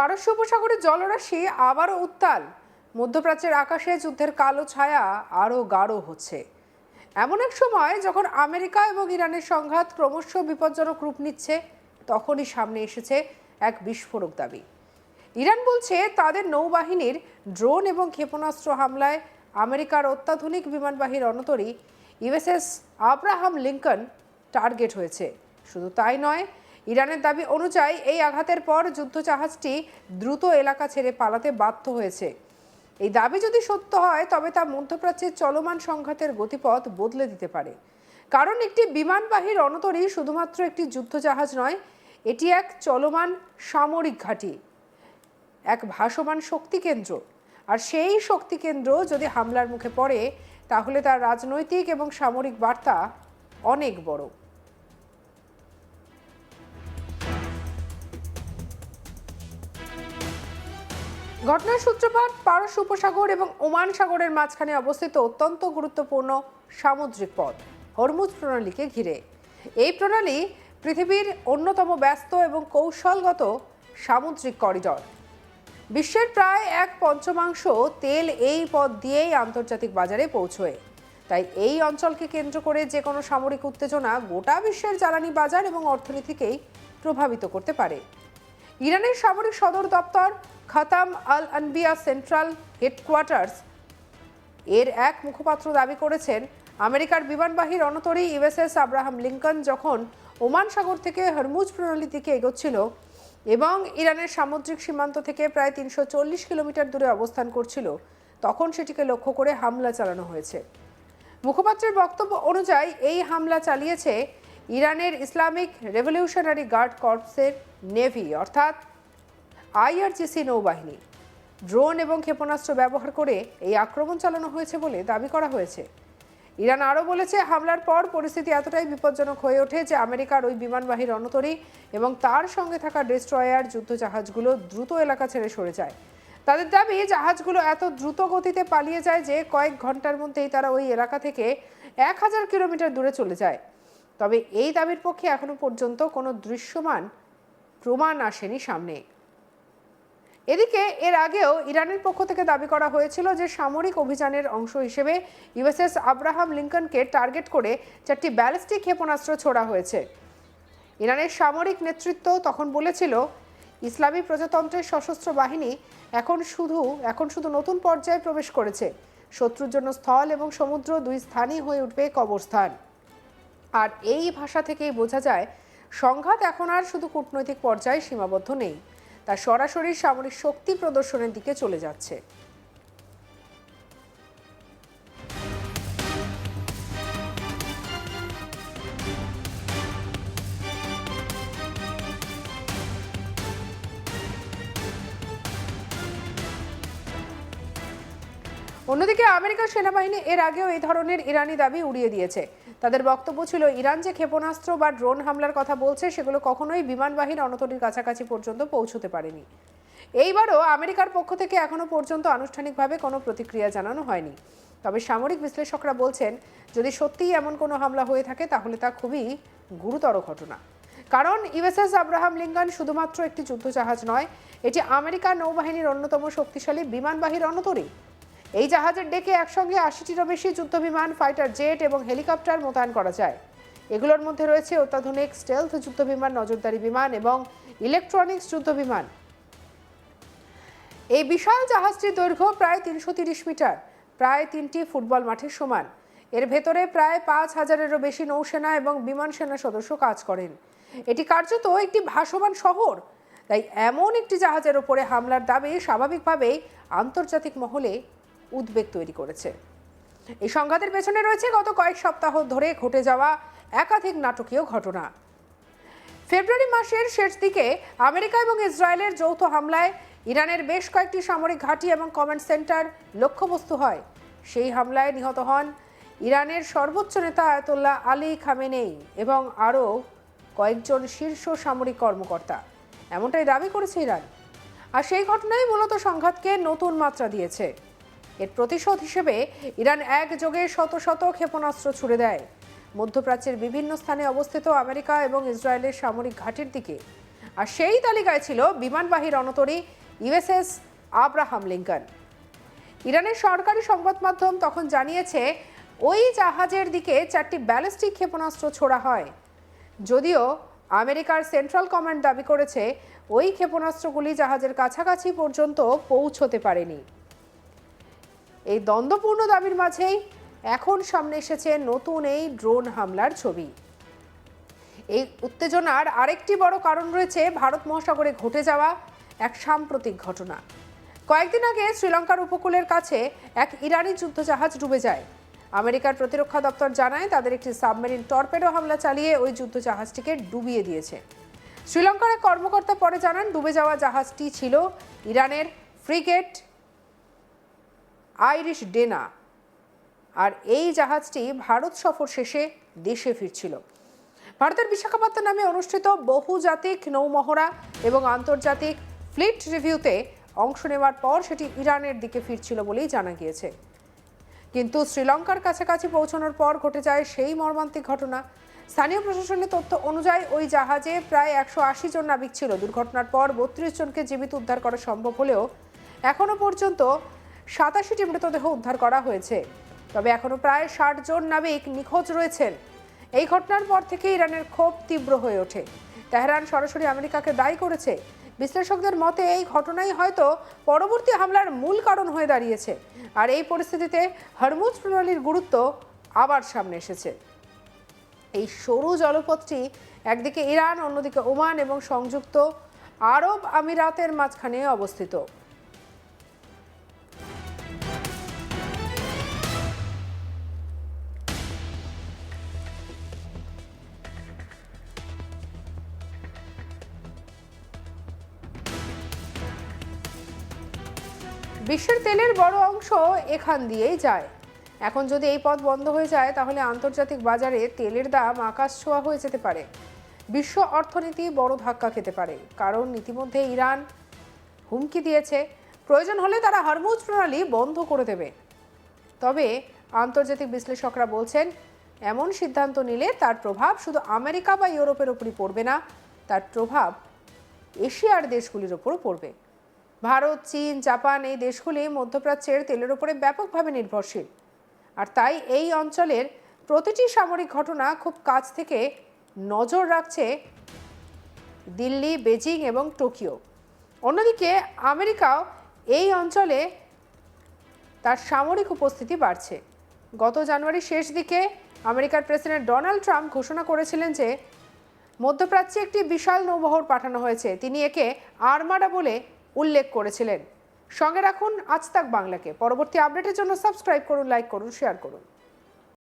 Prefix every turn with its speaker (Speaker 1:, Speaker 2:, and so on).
Speaker 1: পারস্য উপসাগরের জলরাশি আবারও উত্তাল। মধ্যপ্রাচ্যের আকাশে যুদ্ধের কালো ছায়া আরও গাঢ় হচ্ছে। এমন এক সময় যখন আমেরিকা এবং ইরানের সংঘাত ক্রমশ বিপজ্জনক রূপ নিচ্ছে, তখনই সামনে এসেছে এক বিস্ফোরক দাবি। ইরান বলছে তাদের নৌবাহিনীর ড্রোন এবং ক্ষেপণাস্ত্র হামলায় আমেরিকার অত্যাধুনিক বিমানবাহী রণতরী ইউএসএস আব্রাহাম লিঙ্কন টার্গেট হয়েছে। শুধু তাই নয়, ইরানের দাবি অনুযায়ী এই আঘাতের পর যুদ্ধজাহাজটি দ্রুত এলাকা ছেড়ে পালাতে বাধ্য হয়েছে। এই দাবি যদি সত্য হয় তবে তা মধ্যপ্রাচ্যের চলমান সংঘাতের গতিপথ বদলে দিতে পারে। কারণ একটি বিমানবাহী রণতরী শুধুমাত্র একটি যুদ্ধজাহাজ নয়, এটি এক চলমান সামরিক ঘাঁটি, এক ভাসমান শক্তি কেন্দ্র। আর সেই শক্তি কেন্দ্র যদি হামলার মুখে পড়ে তাহলে তার রাজনৈতিক এবং সামরিক বার্তা অনেক বড়। ঘটনার সূত্রপাত পারস্য উপসাগর এবং ওমান সাগরের মাঝখানে অবস্থিত অত্যন্ত গুরুত্বপূর্ণ সামুদ্রিক পথ হরমুজ প্রণালীকে ঘিরে। এই প্রণালী পৃথিবীর অন্যতম ব্যস্ত এবং কৌশলগত সামুদ্রিক করিডর। বিশ্বের প্রায় 1/5 তেল এই পথ দিয়েই আন্তর্জাতিক বাজারে পৌঁছয়। তাই এই অঞ্চলকে কেন্দ্র করে যে কোনো সামরিক উত্তেজনা গোটা বিশ্বের জ্বালানি বাজার এবং অর্থনীতিকেই প্রভাবিত করতে পারে। ইরানের সামরিক সদর দপ্তর খাতাম আল আনবিয়া সেন্ট্রাল হেডকোয়ার্টার্স এর এক মুখপাত্র দাবি করেছেন, আমেরিকার বিমানবাহী রণতরী ইউএসএস আব্রাহাম লিঙ্কন যখন ওমান সাগর থেকে হরমুজ প্রণালীর দিকে এগোচ্ছিল এবং ইরানের সামুদ্রিক সীমান্ত থেকে প্রায় 340 কিলোমিটার দূরে অবস্থান করছিল, তখন সেটিকে লক্ষ্য করে হামলা চালানো হয়েছে। মুখপাত্রের বক্তব্য অনুযায়ী এই হামলা চালিয়েছে ইরানের ইসলামিক রেভলিউশনারি গার্ড কর্পসের নেভি অর্থাৎ আইআরজিসি নৌবাহিনী। ড্রোন এবং ক্ষেপণাস্ত্র ব্যবহার করে এই আক্রমণ চালানো হয়েছে বলে দাবি করা হয়েছে। ইরান আরও বলেছে, হামলার পর পরিস্থিতি এতটাই বিপজ্জনক হয়ে ওঠে যে আমেরিকার ওই বিমানবাহী রণতরী এবং তার সঙ্গে থাকা ডেস্ট্রয়ার যুদ্ধজাহাজগুলো দ্রুত এলাকা ছেড়ে সরে যায়। তাদের দাবি, জাহাজগুলো এত দ্রুত গতিতে পালিয়ে যায় যে কয়েক ঘন্টার মধ্যেই তারা ওই এলাকা থেকে 1000 কিলোমিটার দূরে চলে যায়। তবে এই দাবির পক্ষে এখনো পর্যন্ত কোনো দৃশ্যমান প্রমাণ আসেনি সামনে। এদিকে এর আগেও ইরানের পক্ষ থেকে দাবি করা হয়েছিল যে সামরিক অভিযানের অংশ হিসেবে ইউএসএস আব্রাহাম লিঙ্কনকে টার্গেট করে 4টি ব্যালিস্টিক ক্ষেপণাস্ত্র ছোড়া হয়েছে। ইরানের সামরিক নেতৃত্ব তখন বলেছিল, ইসলামী প্রজাতন্ত্রের সশস্ত্র বাহিনী এখন শুধু নতুন পর্যায়ে প্রবেশ করেছে। শত্রুর জন্য স্থল এবং সমুদ্র দুই স্থানই হয়ে উঠবে কবরস্থান। আর এই ভাষা থেকেই বোঝা যায়, সংঘাত এখন আর শুধু কূটনৈতিক পর্যায়ে সীমাবদ্ধ নেই, তা সরাসরি সামরিক শক্তি প্রদর্শনের দিকে চলে যাচ্ছে। অন্যদিকে আমেরিকার সেনাবাহিনী এর আগেও এই ধরনের ইরানি দাবি উড়িয়ে দিয়েছে। তাদের বক্তব্য ছিল, ইরান যে ক্ষেপণাস্ত্র বা ড্রোন হামলার কথা বলছে সেগুলো কখনোই বিমানবাহী রণতরীর কাছাকাছি পর্যন্ত পৌঁছতে পারেনি। এইবারও আমেরিকার পক্ষ থেকে এখনো পর্যন্ত আনুষ্ঠানিকভাবে কোনো প্রতিক্রিয়া জানানো হয়নি। তবে সামরিক বিশ্লেষকরা বলছেন, যদি সত্যিই এমন কোনো হামলা হয়ে থাকে তাহলে তা খুবই গুরুতর ঘটনা। কারণ ইউএসএস আব্রাহাম লিঙ্কন শুধুমাত্র একটি যুদ্ধজাহাজ নয়, এটি আমেরিকার নৌবাহিনীর অন্যতম শক্তিশালী বিমানবাহী রণতরী। এই জাহাজের ডেকে একসঙ্গে 80টিরও বেশি যুদ্ধবিমান, ফাইটার জেট এবং হেলিকপ্টার মোতায়েন করা যায়। এগুলোর মধ্যে রয়েছে অত্যাধুনিক স্টেলথ যুদ্ধবিমান, নজরদারি বিমান এবং ইলেকট্রনিক্স যুদ্ধবিমান। এই বিশাল জাহাজটির দৈর্ঘ্য প্রায় 330 মিটার, প্রায় 3টি ফুটবল মাঠের সমান। এর ভেতরে প্রায় 5000-এরও বেশি নৌসেনা এবং বিমান সেনা সদস্য কাজ করেন। এটি কার্যত একটি ভাসমান শহর। তাই এমন একটি জাহাজের ওপরে হামলার দাবি স্বাভাবিকভাবেই আন্তর্জাতিক মহলে উদ্বেগ তৈরি করেছে। এই সংঘাতের পেছনে রয়েছে গত কয়েক সপ্তাহ ধরে ঘটে যাওয়া একাধিক নাটকীয় ঘটনা। ফেব্রুয়ারি মাসের শেষ দিকে আমেরিকা এবং ইসরায়েলের যৌথ হামলায় ইরানের বেশ কয়েকটি সামরিক ঘাঁটি এবং কমান্ড সেন্টার লক্ষ্যবস্তু হয়। সেই হামলায় নিহত হন ইরানের সর্বোচ্চ নেতা আয়াতুল্লাহ আলী খামেনেই এবং আরও কয়েকজন শীর্ষ সামরিক কর্মকর্তা, এমনটাই দাবি করেছে ইরান। আর সেই ঘটনাই মূলত সংঘাতকে নতুন মাত্রা দিয়েছে। এর প্রতিশোধ হিসেবে ইরান একযোগে শত শত ক্ষেপণাস্ত্র ছুড়ে দেয় মধ্যপ্রাচ্যের বিভিন্ন স্থানে অবস্থিত আমেরিকা এবং ইসরায়েলের সামরিক ঘাঁটির দিকে। আর সেই তালিকায় ছিল বিমানবাহী রণতরী ইউএসএস আব্রাহাম লিঙ্কন। ইরানের সরকারি সংবাদ মাধ্যম তখন জানিয়েছে ওই জাহাজের দিকে 4টি ব্যালিস্টিক ক্ষেপণাস্ত্র ছোড়া হয়। যদিও আমেরিকার সেন্ট্রাল কমান্ড দাবি করেছে ওই ক্ষেপণাস্ত্রগুলি জাহাজের কাছাকাছি পর্যন্ত পৌঁছতে পারেনি। এই দ্বন্দ্বপূর্ণ দাবির মাঝেই এখন সামনে এসেছে নতুন এই ড্রোন হামলার ছবি। এই উত্তেজনার আরেকটি বড় কারণ রয়েছে ভারত মহাসাগরে ঘটে যাওয়া এক সাম্প্রতিক ঘটনা। কয়েকদিন আগে শ্রীলঙ্কার উপকূলের কাছে এক ইরানি যুদ্ধজাহাজ ডুবে যায়। আমেরিকার প্রতিরক্ষা দপ্তর জানায় তাদের একটি সাবমেরিন টর্পেডো হামলা চালিয়ে ওই যুদ্ধজাহাজটিকে ডুবিয়ে দিয়েছে। শ্রীলঙ্কার এক কর্মকর্তা পরে জানান ডুবে যাওয়া জাহাজটি ছিল ইরানের ফ্রিগেট আইরিশ ডেনা, আর এই জাহাজটি ভারত সফর শেষে দেশে ফিরছিল। ভারতের বিশাখাপত্তনম নামে অনুষ্ঠিত বহুজাতিক নৌমহড়া এবং আন্তর্জাতিক ফ্লিট রিভিউতে অংশ নেওয়ার পর সেটি ইরানের দিকে ফিরছিল বলেই জানা গিয়েছে। কিন্তু শ্রীলঙ্কার কাছাকাছি পৌঁছানোর পর ঘটে যায় সেই মর্মান্তিক ঘটনা। স্থানীয় প্রশাসনের তথ্য অনুযায়ী ওই জাহাজে প্রায় 180 জন নাবিক ছিল। দুর্ঘটনার পর 32 জনকে জীবিত উদ্ধার করা সম্ভব হলেও এখনো পর্যন্ত 87টি মৃতদেহ উদ্ধার করা হয়েছে। তবে এখনো প্রায় 60 জন নাবিক নিখোঁজ রয়েছেন। এই ঘটনার পর থেকে ইরানের ক্ষোভ তীব্র হয়ে ওঠে। তেহরান সরাসরি আমেরিকাকে দায়ী করেছে। বিশ্লেষকদের মতে এই ঘটনাই হয়তো পরবর্তী হামলার মূল কারণ হয়ে দাঁড়িয়েছে। আর এই পরিস্থিতিতে হরমুজ প্রণালীর গুরুত্ব আবার সামনে এসেছে। এই সরু জলপথটি একদিকে ইরান, অন্যদিকে ওমান এবং সংযুক্ত আরব আমিরাতের মাঝখানে অবস্থিত। বিশ্বের তেলের বড় অংশ এখান দিয়েই যায়। এখন যদি এই পথ বন্ধ হয়ে যায় তাহলে আন্তর্জাতিক বাজারে তেলের দাম আকাশ ছোঁয়া হয়ে যেতে পারে। বিশ্ব অর্থনীতি বড় ধাক্কা খেতে পারে, কারণ ইতিমধ্যে ইরান হুমকি দিয়েছে প্রয়োজন হলে তারা হরমুজ প্রণালী বন্ধ করে দেবে। তবে আন্তর্জাতিক বিশ্লেষকরা বলছেন এমন সিদ্ধান্ত নিলে তার প্রভাব শুধু আমেরিকা বা ইউরোপের উপরই পড়বে না, তার প্রভাব এশিয়ার দেশগুলির উপরও পড়বে। ভারত, চীন, জাপান এই দেশগুলি মধ্যপ্রাচ্যের তেলের উপরে ব্যাপকভাবে নির্ভরশীল। আর তাই এই অঞ্চলের প্রতিটি সামরিক ঘটনা খুব কাছ থেকে নজর রাখছে দিল্লি, বেজিং এবং টোকিও। অন্যদিকে আমেরিকাও এই অঞ্চলে তার সামরিক উপস্থিতি বাড়ছে। গত জানুয়ারির শেষ দিকে আমেরিকার প্রেসিডেন্ট ডোনাল্ড ট্রাম্প ঘোষণা করেছিলেন যে মধ্যপ্রাচ্যে একটি বিশাল নৌবহর পাঠানো হয়েছে। তিনি একে আর্মাডা বলে উল্লেখ করেছিলেন। সঙ্গে রাখুন আজ তাক বাংলাকে। পরবর্তী আপডেটের জন্য সাবস্ক্রাইব করুন, লাইক করুন, শেয়ার করুন।